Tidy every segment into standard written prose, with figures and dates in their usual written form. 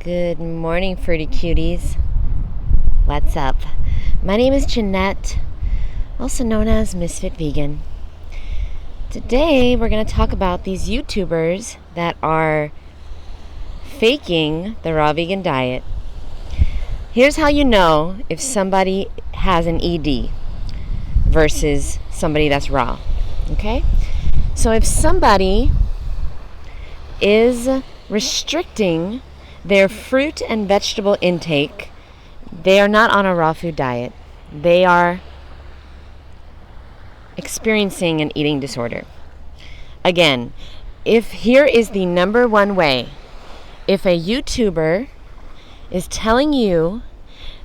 Good morning, fruity cuties. What's up? My name is Jeanette, also known as Ms.FitVegan. Today, we're going to talk about these YouTubers that are faking the raw vegan diet. Here's how you know if somebody has an ED versus somebody that's raw. Okay? So if somebody is restricting their fruit and vegetable intake, they are not on a raw food diet. They are experiencing an eating disorder. Again, here is the number one way. If a YouTuber is telling you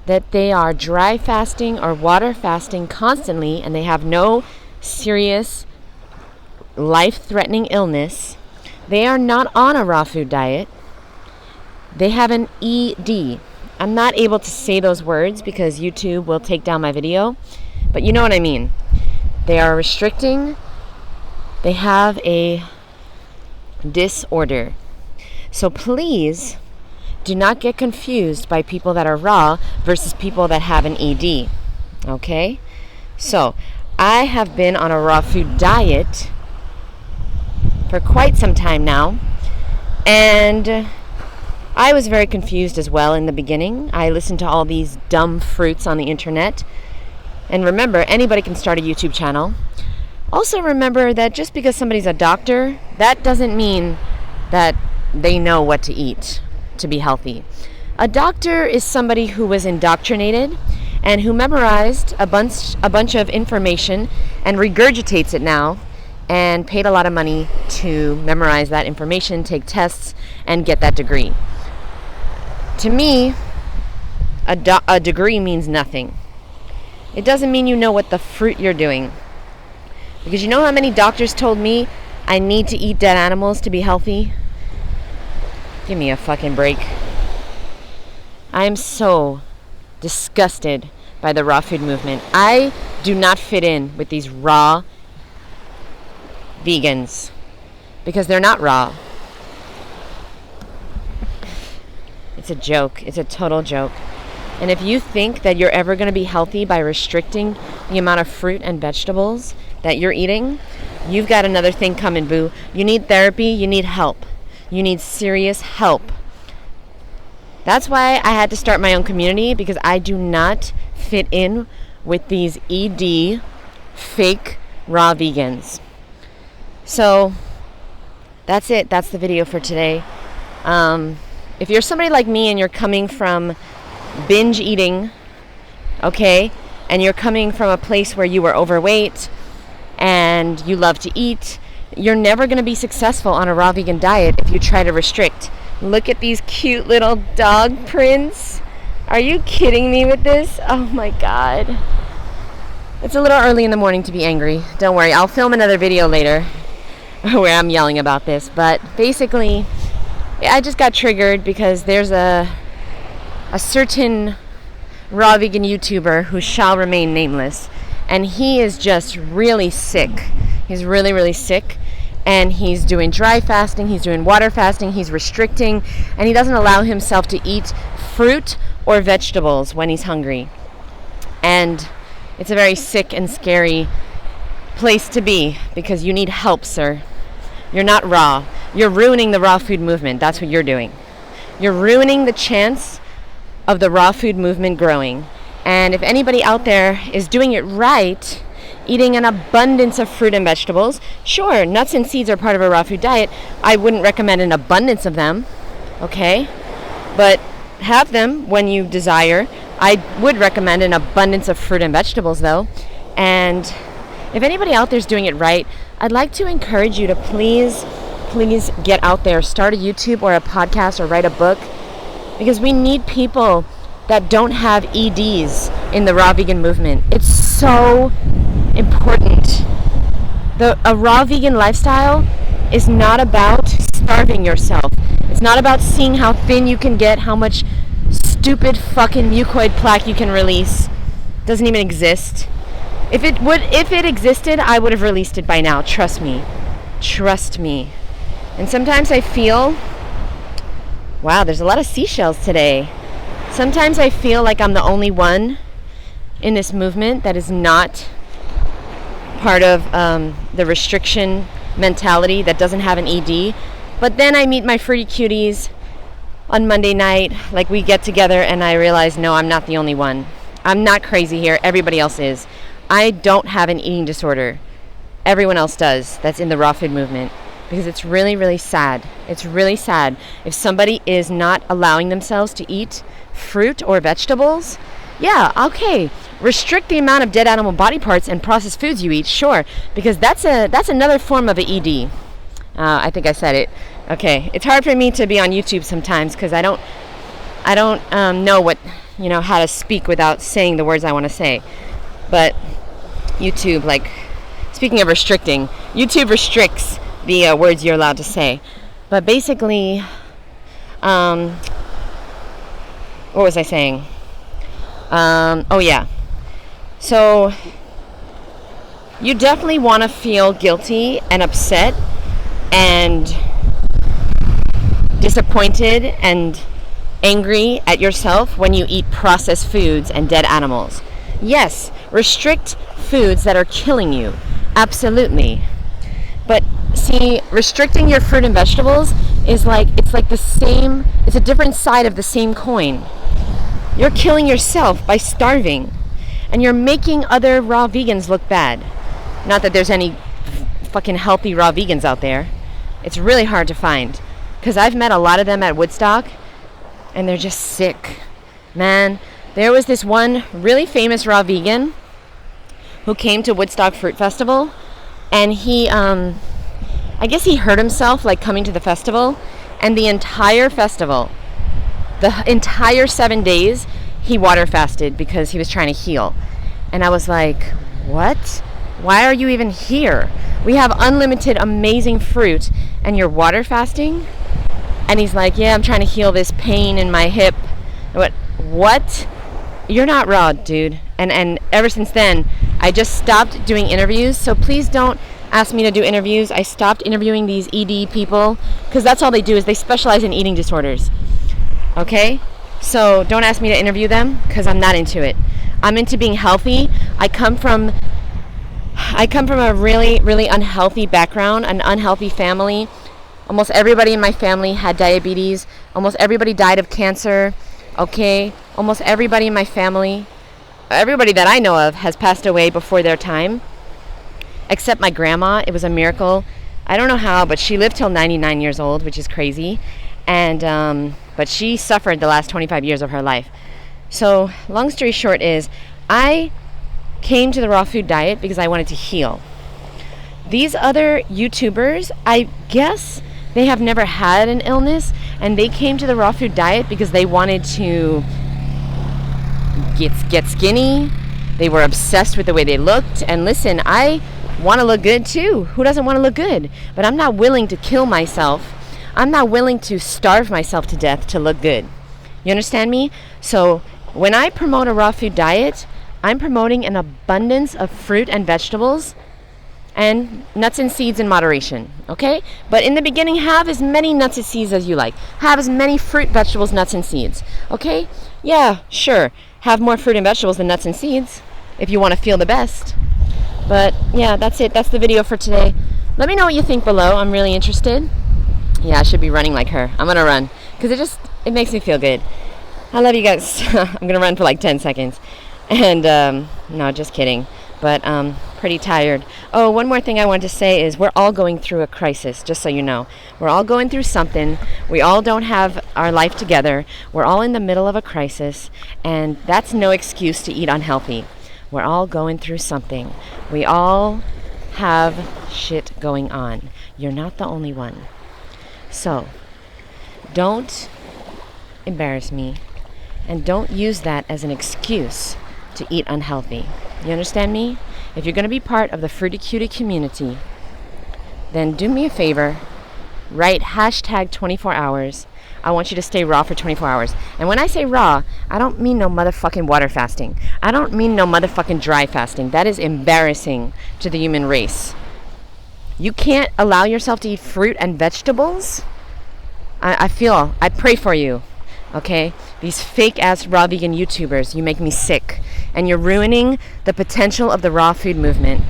that they are dry fasting or water fasting constantly and they have no serious life-threatening illness, they are not on a raw food diet. They have an ED. I'm not able to say those words because YouTube will take down my video, but you know what I mean. They are restricting. They have a disorder. So please do not get confused by people that are raw versus people that have an ED. Okay? So I have been on a raw food diet for quite some time now, and I was very confused as well in the beginning. I listened to all these dumb fruits on the internet. And remember, anybody can start a YouTube channel. Also remember that just because somebody's a doctor, that doesn't mean that they know what to eat to be healthy. A doctor is somebody who was indoctrinated and who memorized a bunch of information and regurgitates it now, and paid a lot of money to memorize that information, take tests, and get that degree. To me, a degree means nothing. It doesn't mean you know what the fruit you're doing. Because you know how many doctors told me I need to eat dead animals to be healthy? Give me a fucking break. I am so disgusted by the raw food movement. I do not fit in with these raw vegans because they're not raw. It's a joke. It's a total joke. And if you think that you're ever going to be healthy by restricting the amount of fruit and vegetables that you're eating, you've got another thing coming, boo. You need therapy. You need help. You need serious help. That's why I had to start my own community, because I do not fit in with these ED fake raw vegans. So that's it. That's the video for today. If you're somebody like me and you're coming from binge eating, okay, and you're coming from a place where you were overweight and you love to eat, you're never going to be successful on a raw vegan diet if you try to restrict. Look at these cute little dog prints. Are you kidding me with this? Oh my God. It's a little early in the morning to be angry. Don't worry, I'll film another video later where I'm yelling about this. But basically, I just got triggered because there's a certain raw vegan YouTuber who shall remain nameless, and he is just really sick. He's really, really sick, and he's doing dry fasting, he's doing water fasting, he's restricting, and he doesn't allow himself to eat fruit or vegetables when he's hungry. And it's a very sick and scary place to be, because you need help, sir. You're not raw. You're ruining the raw food movement. That's what you're doing. You're ruining the chance of the raw food movement growing. And if anybody out there is doing it right, eating an abundance of fruit and vegetables, sure, nuts and seeds are part of a raw food diet. I wouldn't recommend an abundance of them, okay? But have them when you desire. I would recommend an abundance of fruit and vegetables, though. And if anybody out there is doing it right, I'd like to encourage you to please get out there, start a YouTube or a podcast or write a book, because we need people that don't have EDs in the raw vegan movement. It's so important. A raw vegan lifestyle is not about starving yourself. It's not about seeing how thin you can get, how much stupid fucking mucoid plaque you can release. It doesn't even exist. If it existed, I would have released it by now. Trust me. And sometimes I feel Wow, there's a lot of seashells today. Sometimes I feel like I'm the only one in this movement that is not part of the restriction mentality, that doesn't have an ED. But then I meet my fruity cuties on Monday night, like we get together, and I realize, no, I'm not the only one. I'm not crazy here. Everybody else is. I don't have an eating disorder. Everyone else does that's in the raw food movement, because it's really, really sad. It's really sad if somebody is not allowing themselves to eat fruit or vegetables. Yeah, okay. Restrict the amount of dead animal body parts and processed foods you eat, sure, because that's another form of an ED. I think I said it. Okay, it's hard for me to be on YouTube sometimes because I don't know what, how to speak without saying the words I want to say. But YouTube, like, speaking of restricting, YouTube restricts the words you're allowed to say. But basically, what was I saying? Oh yeah. So you definitely want to feel guilty and upset and disappointed and angry at yourself when you eat processed foods and dead animals. Yes, restrict foods that are killing you. Absolutely. But see, restricting your fruit and vegetables is it's a different side of the same coin. You're killing yourself by starving, and you're making other raw vegans look bad. Not that there's any fucking healthy raw vegans out there. It's really hard to find, because I've met a lot of them at Woodstock, and they're just sick. Man, there was this one really famous raw vegan who came to Woodstock Fruit Festival, and he, I guess he hurt himself coming to the festival, and the entire festival, the entire 7 days, he water fasted because he was trying to heal. And I was like, what? Why are you even here? We have unlimited amazing fruit and you're water fasting? And he's like, yeah, I'm trying to heal this pain in my hip. What? You're not raw, dude. And ever since then, I just stopped doing interviews. So please don't ask me to do interviews. I stopped interviewing these ED people because that's all they do, is they specialize in eating disorders. Okay? So don't ask me to interview them because I'm not into it. I'm into being healthy. I come from a really, really unhealthy background, an unhealthy family. Almost everybody in my family had diabetes. Almost everybody died of cancer. Okay? Almost everybody in my family, everybody that I know of, has passed away before their time. Except my grandma. It was a miracle. I don't know how, but she lived till 99 years old, which is crazy. And but she suffered the last 25 years of her life. So long story short is, I came to the raw food diet because I wanted to heal. These other YouTubers, I guess they have never had an illness, and they came to the raw food diet because they wanted to get skinny. They were obsessed with the way they looked. And listen, I want to look good too. Who doesn't want to look good? But I'm not willing to kill myself. I'm not willing to starve myself to death to look good. You understand me? So when I promote a raw food diet, I'm promoting an abundance of fruit and vegetables and nuts and seeds in moderation, okay? But in the beginning, have as many nuts and seeds as you like. Have as many fruit, vegetables, nuts, and seeds, okay? Yeah, sure. Have more fruit and vegetables than nuts and seeds if you want to feel the best. But yeah, that's it. That's the video for today. Let me know what you think below. I'm really interested. Yeah, I should be running like her. I'm gonna run because it makes me feel good. I love you guys. I'm gonna run for 10 seconds. And no, just kidding. But pretty tired. Oh, one more thing I wanted to say is we're all going through a crisis, just so you know. We're all going through something. We all don't have our life together. We're all in the middle of a crisis, and that's no excuse to eat unhealthy. We're all going through something. We all have shit going on. You're not the only one. So, don't embarrass me, and don't use that as an excuse to eat unhealthy. You understand me? If you're going to be part of the Fruity Cutie community, then do me a favor, write hashtag 24 hours. I want you to stay raw for 24 hours. And when I say raw, I don't mean no motherfucking water fasting. I don't mean no motherfucking dry fasting. That is embarrassing to the human race. You can't allow yourself to eat fruit and vegetables? I pray for you, okay? These fake-ass raw vegan YouTubers, you make me sick. And you're ruining the potential of the raw food movement.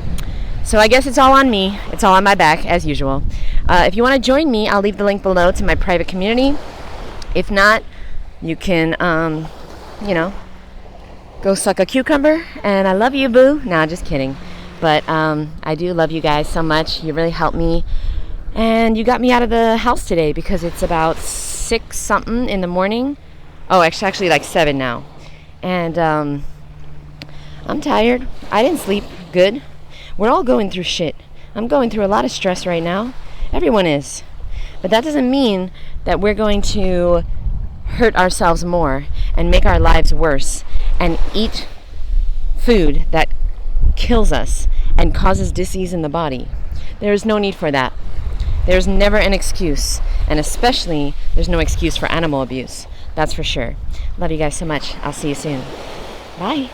So I guess it's all on me. It's all on my back, as usual. If you want to join me, I'll leave the link below to my private community. If not, you can, go suck a cucumber. And I love you, boo. Nah, just kidding. But I do love you guys so much. You really helped me. And you got me out of the house today because it's about 6 something in the morning. Oh, actually like 7 now. And I'm tired. I didn't sleep good. We're all going through shit. I'm going through a lot of stress right now. Everyone is. But that doesn't mean that we're going to hurt ourselves more and make our lives worse and eat food that kills us and causes disease in the body. There is no need for that. There's never an excuse, and especially there's no excuse for animal abuse. That's for sure. Love you guys so much. I'll see you soon. Bye.